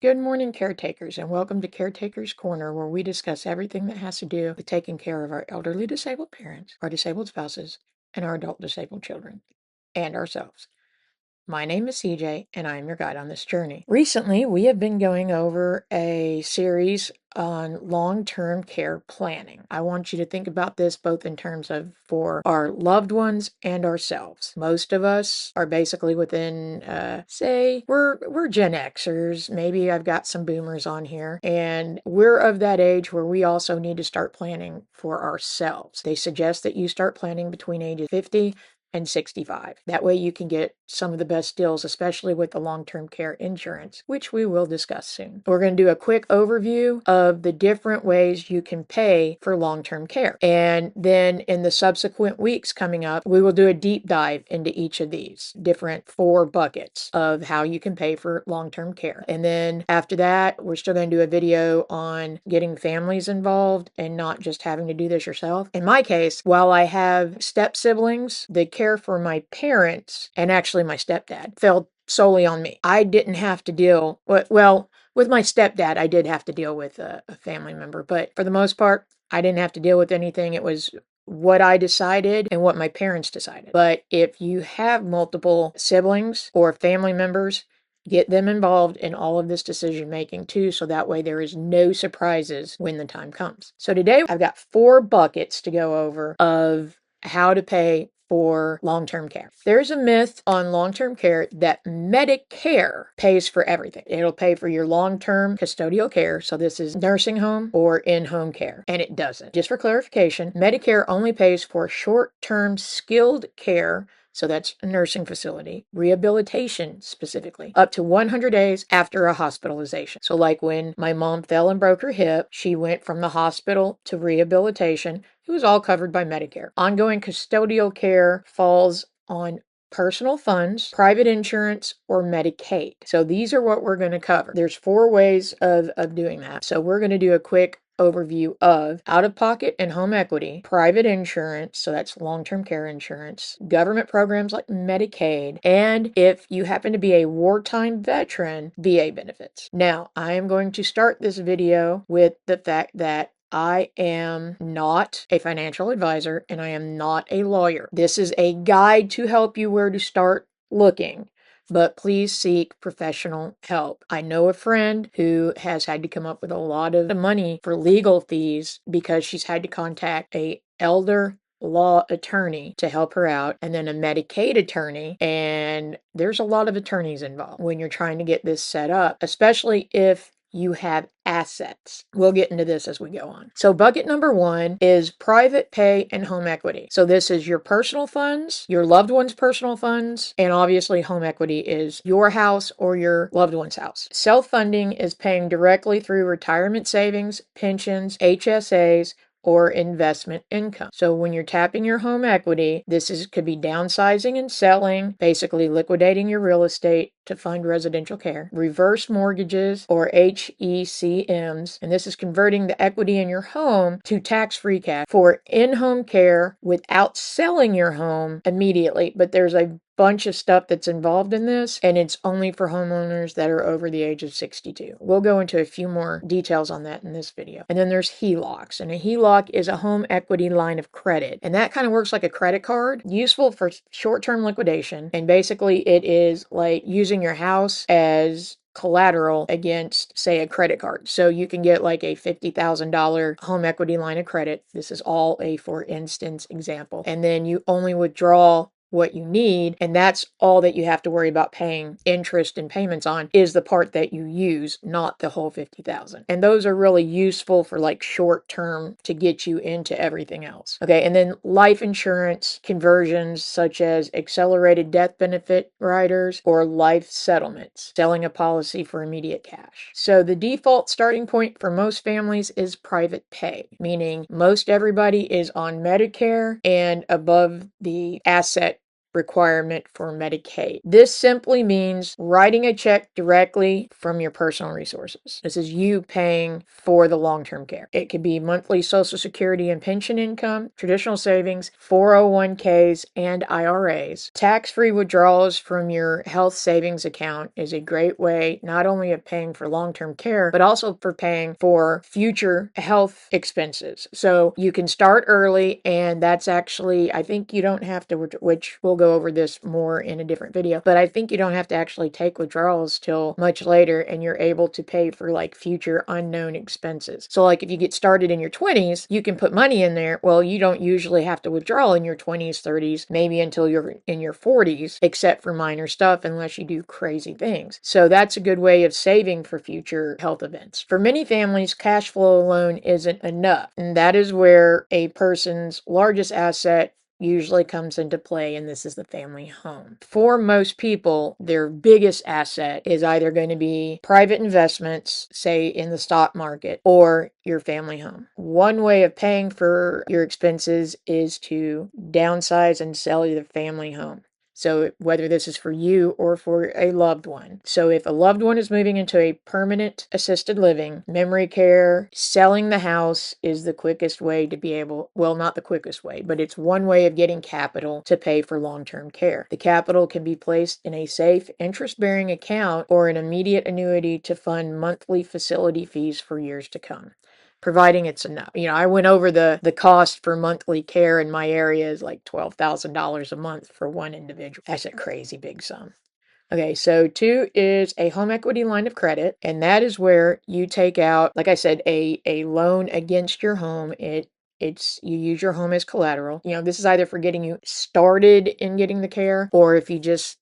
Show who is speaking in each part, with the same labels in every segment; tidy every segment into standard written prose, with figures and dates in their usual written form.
Speaker 1: Good morning, caretakers, and welcome to Caretakers Corner, where we discuss everything that has to do with taking care of our elderly disabled parents, our disabled spouses, and our adult disabled children, and ourselves. My name is CJ, and I am your guide on this journey. Recently, we have been going over a series on long-term care planning. I want you to think about this both in terms of for our loved ones and ourselves. Most of us are basically within, say, we're Gen Xers. Maybe I've got some boomers on here, and we're of that age where we also need to start planning for ourselves. They suggest that you start planning between ages 50 and 65. That way you can get some of the best deals, especially with the long-term care insurance, which we will discuss soon. We're going to do a quick overview of the different ways you can pay for long-term care. And then in the subsequent weeks coming up, we will do a deep dive into each of these different 4 buckets of how you can pay for long-term care. And then after that, we're still going to do a video on getting families involved and not just having to do this yourself. In my case, while I have step siblings, the care for my parents and actually my stepdad fell solely on me. I didn't have to deal with, well, with my stepdad, I did have to deal with a family member, but for the most part, I didn't have to deal with anything. It was what I decided and what my parents decided. But if you have multiple siblings or family members, get them involved in all of this decision making too, so that way there is no surprises when the time comes. So today I've got 4 buckets to go over of how to pay for long-term care. There's a myth on long-term care that Medicare pays for everything. It'll pay for your long-term custodial care, so this is nursing home or in-home care, and it doesn't. Just for clarification, Medicare only pays for short-term skilled care, so that's a nursing facility, rehabilitation specifically, up to 100 days after a hospitalization. So like when my mom fell and broke her hip, she went from the hospital to rehabilitation. It was all covered by Medicare. Ongoing custodial care falls on personal funds, private insurance, or Medicaid. So these are what we're going to cover. There's 4 ways of doing that. So we're going to do a quick overview of out-of-pocket and home equity, private insurance, so that's long-term care insurance, government programs like Medicaid, and if you happen to be a wartime veteran, VA benefits. Now, I am going to start this video with the fact that I am not a financial advisor and I am not a lawyer. This is a guide to help you where to start looking, but please seek professional help. I know a friend who has had to come up with a lot of money for legal fees because she's had to contact a elder law attorney to help her out, and then a Medicaid attorney, and there's a lot of attorneys involved when you're trying to get this set up, especially if you have assets. We'll get into this as we go on. So bucket number 1 is private pay and home equity. So this is your personal funds, your loved one's personal funds, and obviously home equity is your house or your loved one's house. Self-funding is paying directly through retirement savings, pensions, HSAs, or investment income. So when you're tapping your home equity, could be downsizing and selling, basically liquidating your real estate to fund residential care, reverse mortgages or HECMs, and this is converting the equity in your home to tax-free cash for in-home care without selling your home immediately. But there's a bunch of stuff that's involved in this, and it's only for homeowners that are over the age of 62. We'll go into a few more details on that in this video. And then there's HELOCs, and a HELOC is a home equity line of credit, and that kind of works like a credit card, useful for short-term liquidation, and basically it is like using your house as collateral against, say, a credit card. So you can get like a $50,000 home equity line of credit. This is all a for instance example. And then you only withdraw what you need, and that's all that you have to worry about paying interest and payments on is the part that you use, not the whole 50,000. And those are really useful for like short term to get you into everything else. Okay, and then life insurance conversions such as accelerated death benefit riders or life settlements, selling a policy for immediate cash. So the default starting point for most families is private pay, meaning most everybody is on Medicare and above the asset requirement for Medicaid. This simply means writing a check directly from your personal resources. This is you paying for the long-term care. It could be monthly Social Security and pension income, traditional savings, 401ks, and IRAs. Tax-free withdrawals from your health savings account is a great way not only of paying for long-term care, but also for paying for future health expenses. So you can start early, and that's actually, I think you don't have to, which we'll go over this more in a different video, but I think you don't have to actually take withdrawals till much later, and you're able to pay for like future unknown expenses. So like if you get started in your 20s, you can put money in there. Well, you don't usually have to withdraw in your 20s, 30s, maybe until you're in your 40s, except for minor stuff unless you do crazy things. So that's a good way of saving for future health events. For many families, cash flow alone isn't enough, and that is where a person's largest asset usually comes into play, and this is the family home. For most people, their biggest asset is either going to be private investments, say in the stock market, or your family home. One way of paying for your expenses is to downsize and sell your family home. So whether this is for you or for a loved one. So if a loved one is moving into a permanent assisted living, memory care, selling the house is the quickest way to be able, well, not the quickest way, but it's one way of getting capital to pay for long-term care. The capital can be placed in a safe, interest-bearing account or an immediate annuity to fund monthly facility fees for years to come, providing it's enough. I went over the cost for monthly care in my area is like $12,000 a month for one individual. That's a crazy big sum. Okay, so 2 is a home equity line of credit, and that is where you take out, like I said, a loan against your home. It's you use your home as collateral. This is either for getting you started in getting the care, or if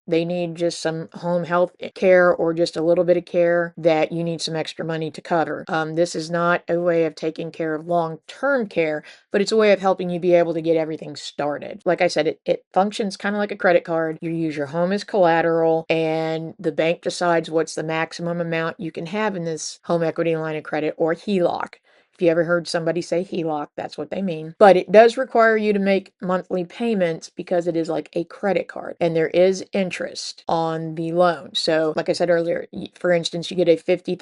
Speaker 1: they need just some home health care or just a little bit of care that you need some extra money to cover. This is not a way of taking care of long-term care, but it's a way of helping you be able to get everything started. Like I said, it functions kind of like a credit card. You use your home as collateral, and the bank decides what's the maximum amount you can have in this home equity line of credit, or HELOC. If you ever heard somebody say HELOC, that's what they mean. But it does require you to make monthly payments because it is like a credit card, and there is interest on the loan. So like I said earlier, for instance, you get a $50,000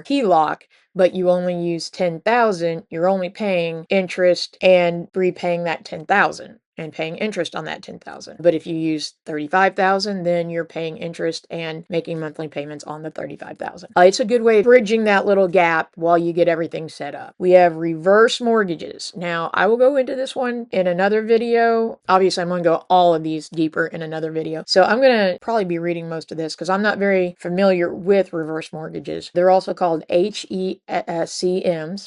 Speaker 1: HELOC, but you only use 10,000, you're only paying interest and repaying that 10,000 and paying interest on that 10,000. But if you use 35,000, then you're paying interest and making monthly payments on the 35,000. It's a good way of bridging that little gap while you get everything set up. We have reverse mortgages. Now, I will go into this one in another video. Obviously, I'm going to go all of these deeper in another video. So I'm going to probably be reading most of this because I'm not very familiar with reverse mortgages. They're also called HECMs.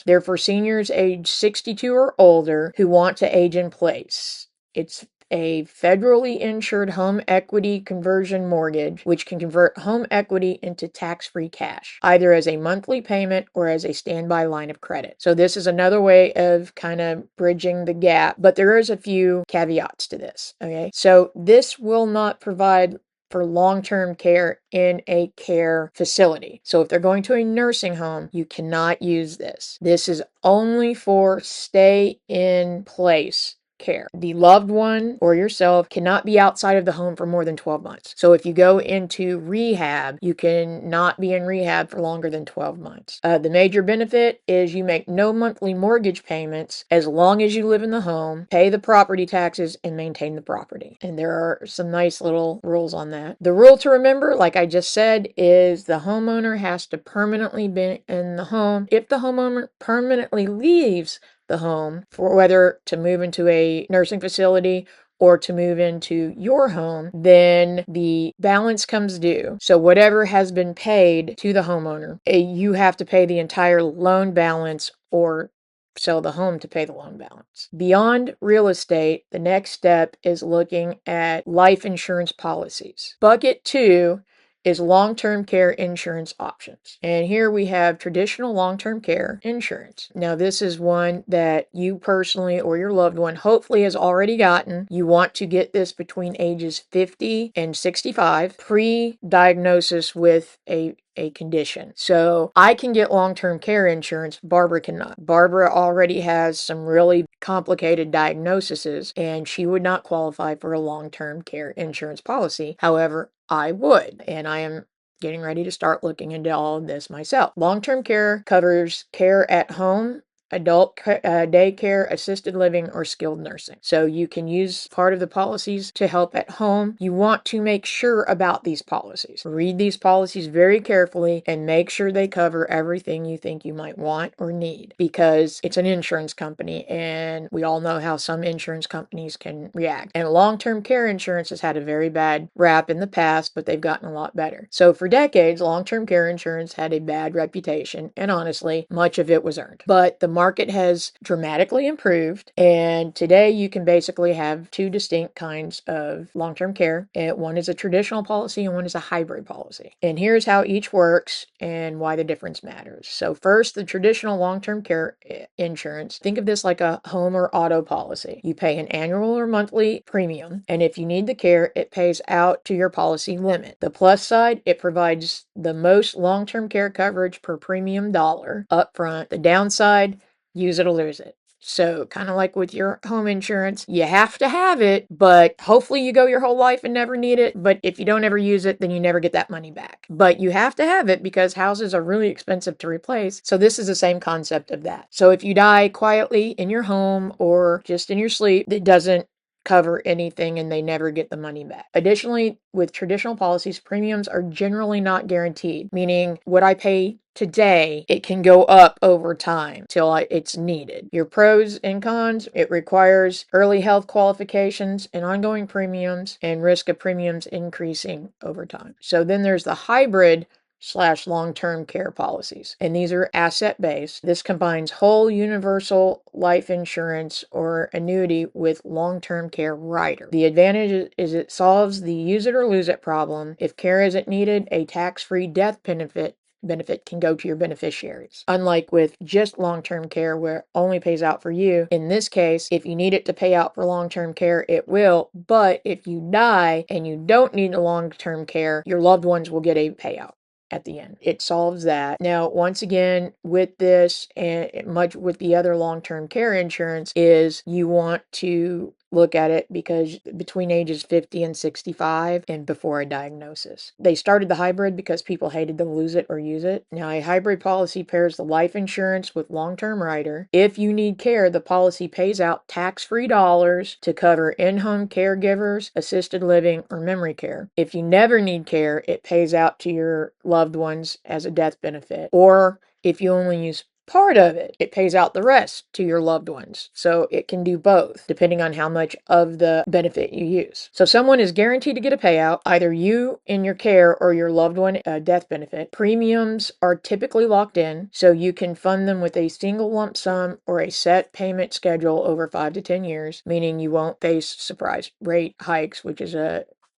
Speaker 1: They're for seniors age 62 or older who want to age in place. It's a federally insured home equity conversion mortgage, which can convert home equity into tax-free cash, either as a monthly payment or as a standby line of credit. So this is another way of kind of bridging the gap, but there is a few caveats to this, okay? So this will not provide for long-term care in a care facility. So if they're going to a nursing home, you cannot use this. This is only for stay in place care. The loved one or yourself cannot be outside of the home for more than 12 months. So if you go into rehab, you can not be in rehab for longer than 12 months. The major benefit is you make no monthly mortgage payments as long as you live in the home, pay the property taxes, and maintain the property. And there are some nice little rules on that. The rule to remember, like I just said, is the homeowner has to permanently be in the home. If the homeowner permanently leaves the home, for whether to move into a nursing facility or to move into your home, then the balance comes due. So whatever has been paid to the homeowner, you have to pay the entire loan balance or sell the home to pay the loan balance. Beyond real estate, the next step is looking at life insurance policies. Bucket 2 is long-term care insurance options. And here we have traditional long-term care insurance. Now, this is one that you personally or your loved one hopefully has already gotten. You want to get this between ages 50 and 65, pre-diagnosis with a a condition. So I can get long-term care insurance, Barbara cannot. Barbara already has some really complicated diagnoses, and she would not qualify for a long-term care insurance policy. However, I would, and I am getting ready to start looking into all of this myself. Long-term care covers care at home, adult daycare, assisted living, or skilled nursing. So you can use part of the policies to help at home. You want to make sure about these policies. Read these policies very carefully and make sure they cover everything you think you might want or need, because it's an insurance company and we all know how some insurance companies can react. And long-term care insurance has had a very bad rap in the past, but they've gotten a lot better. So for decades, long-term care insurance had a bad reputation, and honestly, much of it was earned. But the market has dramatically improved, and today you can basically have two distinct kinds of long-term care. One is a traditional policy and one is a hybrid policy. And here's how each works and why the difference matters. So first, the traditional long-term care insurance. Think of this like a home or auto policy. You pay an annual or monthly premium, and if you need the care, it pays out to your policy limit. The plus side, it provides the most long-term care coverage per premium dollar up front. The downside, use it or lose it. So kind of like with your home insurance, you have to have it, but hopefully you go your whole life and never need it. But if you don't ever use it, then you never get that money back. But you have to have it because houses are really expensive to replace. So this is the same concept of that. So if you die quietly in your home or just in your sleep, it doesn't cover anything and they never get the money back. Additionally, with traditional policies, premiums are generally not guaranteed, meaning what I pay today, it can go up over time till it's needed. Your pros and cons, it requires early health qualifications and ongoing premiums and risk of premiums increasing over time. So then there's the hybrid / long-term care policies. And these are asset-based. This combines whole universal life insurance or annuity with long-term care rider. The advantage is it solves the use it or lose it problem. If care isn't needed, a tax-free death benefit can go to your beneficiaries. Unlike with just long-term care where it only pays out for you, in this case, if you need it to pay out for long-term care, it will. But if you die and you don't need the long-term care, your loved ones will get a payout at the end. It solves that. Now, once again, with this and much with the other long-term care insurance is you want to look at it because between ages 50 and 65 and before a diagnosis. They started the hybrid because people hated to lose it or use it. Now, a hybrid policy pairs the life insurance with long-term rider. If you need care, the policy pays out tax-free dollars to cover in-home caregivers, assisted living, or memory care. If you never need care, it pays out to your loved ones as a death benefit. Or if you only use part of it, it pays out the rest to your loved ones. So it can do both, depending on how much of the benefit you use. So someone is guaranteed to get a payout, either you in your care or your loved one death benefit. Premiums are typically locked in, so you can fund them with a single lump sum or a set payment schedule over 5 to 10 years, meaning you won't face surprise rate hikes, which is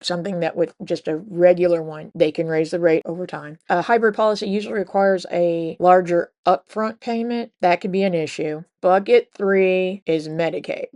Speaker 1: something that with just a regular one, they can raise the rate over time. A hybrid policy usually requires a larger upfront payment. That could be an issue. Bucket 3 is Medicaid.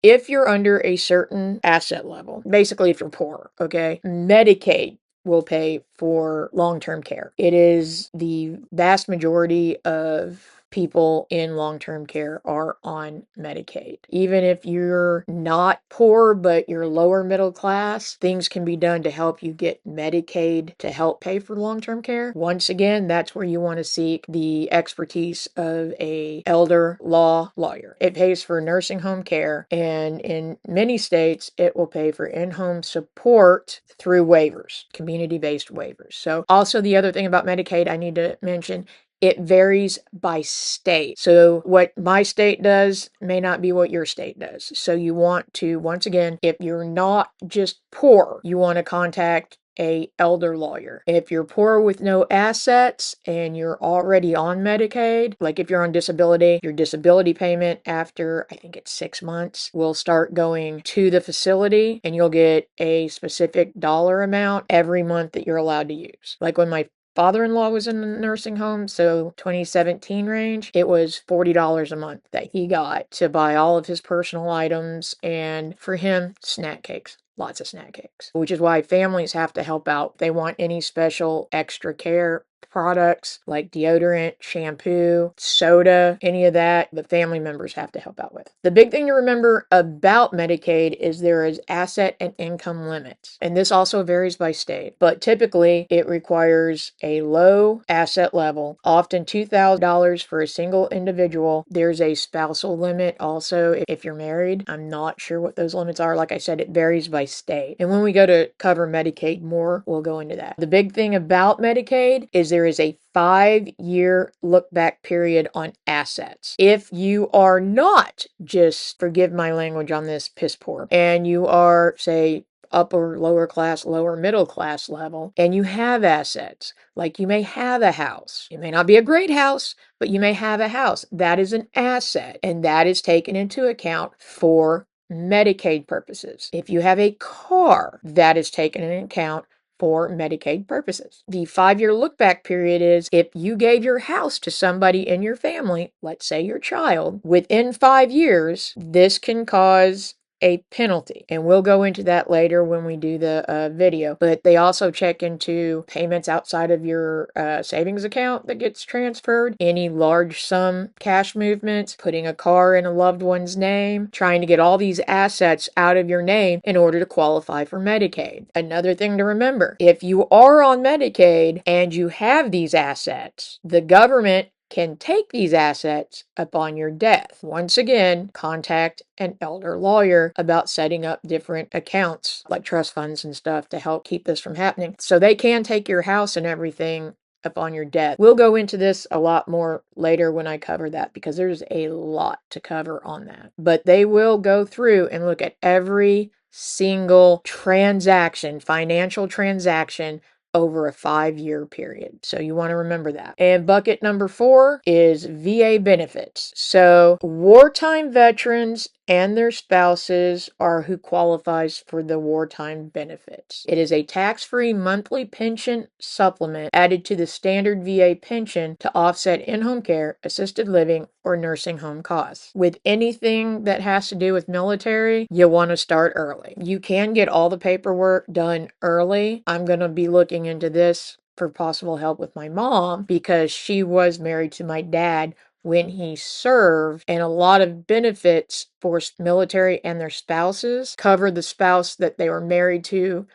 Speaker 1: If you're under a certain asset level, basically if you're poor, okay, Medicaid will pay for long-term care. It is the vast majority of people in long-term care are on Medicaid. Even if you're not poor, but you're lower middle class, things can be done to help you get Medicaid to help pay for long-term care. Once again, that's where you want to seek the expertise of a elder law lawyer. It pays for nursing home care, and in many states, it will pay for in-home support through waivers, community-based waivers. So also the other thing about Medicaid I need to mention, it varies by state. So what my state does may not be what your state does. So you want to, once again, if you're not just poor, you want to contact a elder lawyer. If you're poor with no assets and you're already on Medicaid, like if you're on disability, your disability payment after I think it's 6 months will start going to the facility and you'll get a specific dollar amount every month that you're allowed to use. Like when my father-in-law was in the nursing home, so 2017 range, it was $40 a month that he got to buy all of his personal items, and for him, snack cakes. Lots of snack cakes, which is why families have to help out. They want any special extra care. products like deodorant, shampoo, soda, any of that, the family members have to help out with. The big thing to remember about Medicaid is there is asset and income limits, and this also varies by state, but typically it requires a low asset level, often $2,000 for a single individual. There's a spousal limit also if you're married. I'm not sure what those limits are. Like I said, it varies by state. And when we go to cover Medicaid more, we'll go into that. The big thing about Medicaid is there is a 5-year look back period on assets. If you are not, just forgive my language on this, piss poor, and you are, say, upper, lower class, lower middle class level, and you have assets, like you may have a house. It may not be a great house, but you may have a house. That is an asset, and that is taken into account for Medicaid purposes. If you have a car, that is taken into account for Medicaid purposes. The 5-year look back period is if you gave your house to somebody in your family, let's say your child, within 5 years, this can cause a penalty. And we'll go into that later when we do the video. But they also check into payments outside of your savings account that gets transferred, any large sum cash movements, putting a car in a loved one's name, trying to get all these assets out of your name in order to qualify for Medicaid. Another thing to remember, if you are on Medicaid and you have these assets, the government can take these assets upon your death. Once again, contact an elder lawyer about setting up different accounts like trust funds and stuff to help keep this from happening. So they can take your house and everything upon your death. We'll go into this a lot more later when I cover that because there's a lot to cover on that. But they will go through and look at every single transaction, financial transaction over a 5-year period. So you want to remember that. And bucket number 4 is VA benefits. So wartime veterans and their spouses are who qualifies for the wartime benefits. It is a tax-free monthly pension supplement added to the standard VA pension to offset in-home care, assisted living, or nursing home costs. With anything that has to do with military, you want to start early. You can get all the paperwork done early. I'm going to be looking into this for possible help with my mom because she was married to my dad when he served, and a lot of benefits for military and their spouses cover the spouse that they were married to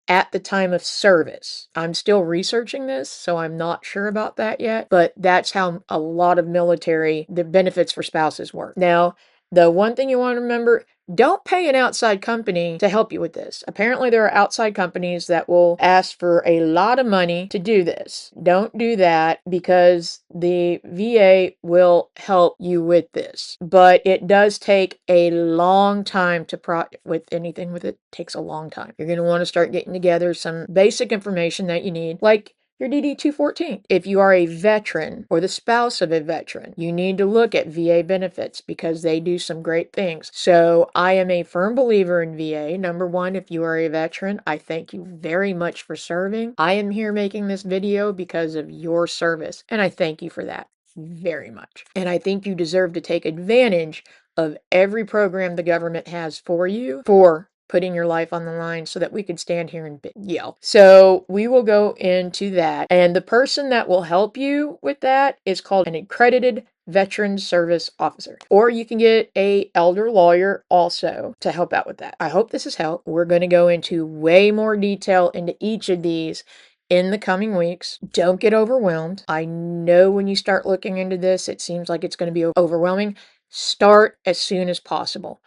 Speaker 1: at the time of service. I'm still researching this, so I'm not sure about that yet, but that's how a lot of the benefits for spouses work. Now, the one thing you want to remember, don't pay an outside company to help you with this. Apparently, there are outside companies that will ask for a lot of money to do this. Don't do that because the VA will help you with this. But it does take a long time to with anything with it takes a long time. You're going to want to start getting together some basic information that you need, like your DD-214. If you are a veteran or the spouse of a veteran, you need to look at VA benefits because they do some great things. So I am a firm believer in VA. Number one, if you are a veteran, I thank you very much for serving. I am here making this video because of your service, and I thank you for that very much. And I think you deserve to take advantage of every program the government has for you for putting your life on the line so that we could stand here and yell. So we will go into that. And the person that will help you with that is called an accredited veteran service officer. Or you can get a elder lawyer also to help out with that. I hope this has helped. We're going to go into way more detail into each of these in the coming weeks. Don't get overwhelmed. I know when you start looking into this, it seems like it's going to be overwhelming. Start as soon as possible.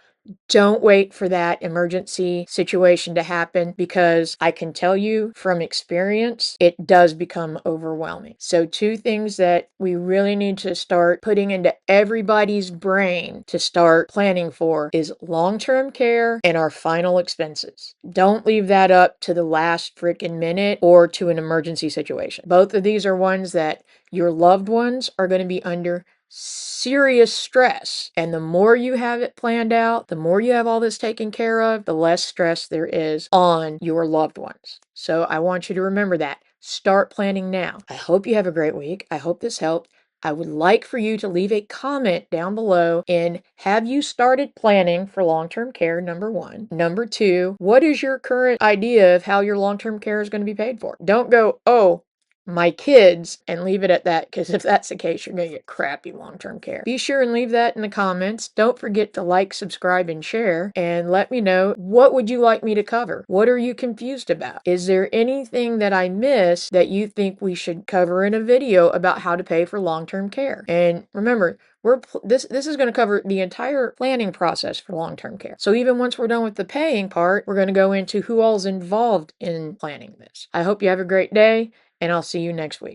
Speaker 1: Don't wait for that emergency situation to happen because I can tell you from experience, it does become overwhelming. So 2 things that we really need to start putting into everybody's brain to start planning for is long-term care and our final expenses. Don't leave that up to the last freaking minute or to an emergency situation. Both of these are ones that your loved ones are going to be under serious stress. And the more you have it planned out, the more you have all this taken care of, the less stress there is on your loved ones. So I want you to remember that. Start planning now. I hope you have a great week. I hope this helped. I would like for you to leave a comment down below in have you started planning for long-term care, number 1. Number 2, what is your current idea of how your long-term care is going to be paid for? Don't go, oh, my kids and leave it at that, because if that's the case, you're going to get crappy long-term care. Be sure and leave that in the comments. Don't forget to like, subscribe, and share, and let me know, what would you like me to cover? What are you confused about? Is there anything that I missed that you think we should cover in a video about how to pay for long-term care? And remember, this is going to cover the entire planning process for long-term care. So even once we're done with the paying part, we're going to go into who all's involved in planning this. I hope you have a great day, and I'll see you next week.